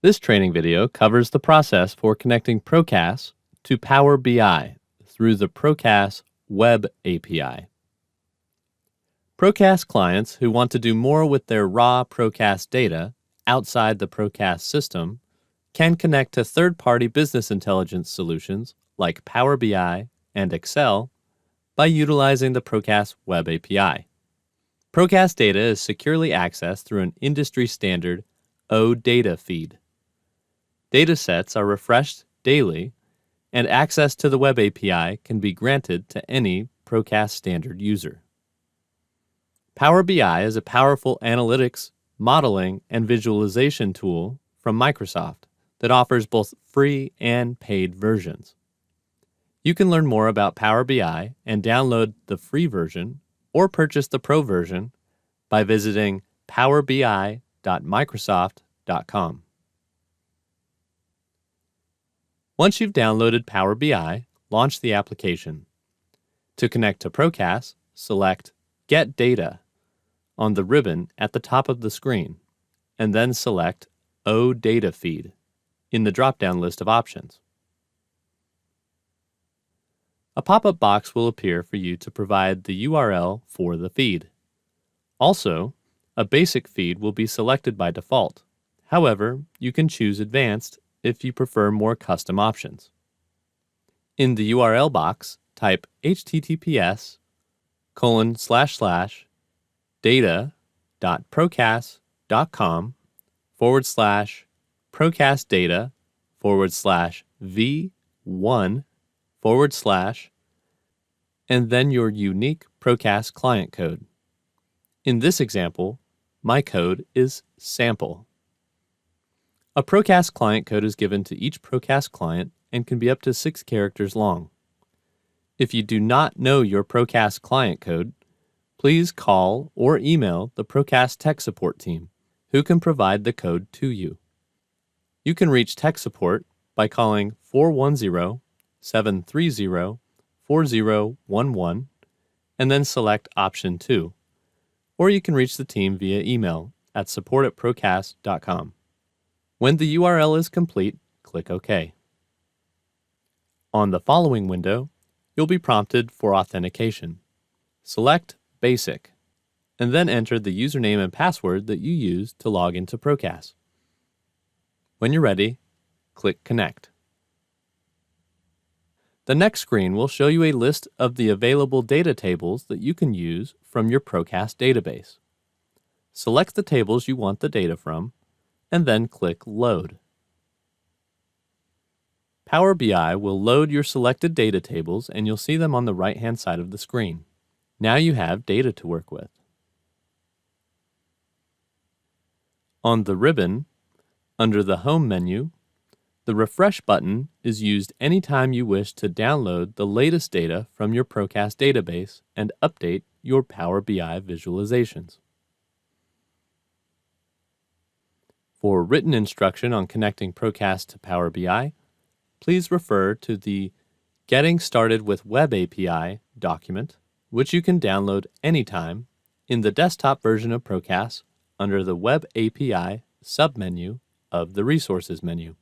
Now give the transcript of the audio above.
This training video covers the process for connecting PROCAS to Power BI through the PROCAS Web API. PROCAS clients who want to do more with their raw PROCAS data outside the PROCAS system can connect to third-party business intelligence solutions like Power BI and Excel by utilizing the PROCAS Web API. PROCAS data is securely accessed through an industry-standard OData feed. Datasets are refreshed daily, and access to the Web API can be granted to any PROCAS standard user. Power BI is a powerful analytics, modeling, and visualization tool from Microsoft that offers both free and paid versions. You can learn more about Power BI and download the free version or purchase the Pro version by visiting powerbi.microsoft.com. Once you've downloaded Power BI, launch the application. To connect to PROCAS, select Get Data on the ribbon at the top of the screen, and then select OData Feed in the drop-down list of options. A pop-up box will appear for you to provide the URL for the feed. Also, a basic feed will be selected by default. However, you can choose advanced if you prefer more custom options. In the URL box, type https://data.procasdata/v1/ and then your unique PROCAS client code. In this example, my code is sample. A PROCAS client code is given to each PROCAS client and can be up to 6 characters long. If you do not know your PROCAS client code, please call or email the PROCAS tech support team, who can provide the code to you. You can reach tech support by calling 410-730-4011 and then select option 2, or you can reach the team via email at support@procas.com. When the URL is complete, click OK. On the following window, you'll be prompted for authentication. Select Basic, and then enter the username and password that you use to log into PROCAS. When you're ready, click Connect. The next screen will show you a list of the available data tables that you can use from your PROCAS database. Select the tables you want the data from, and then click Load. Power BI will load your selected data tables, and you'll see them on the right-hand side of the screen. Now you have data to work with. On the ribbon, under the Home menu, the Refresh button is used anytime you wish to download the latest data from your PROCAS database and update your Power BI visualizations. For written instruction on connecting PROCAS to Power BI, please refer to the Getting Started with Web API document, which you can download anytime in the desktop version of PROCAS under the Web API submenu of the Resources menu.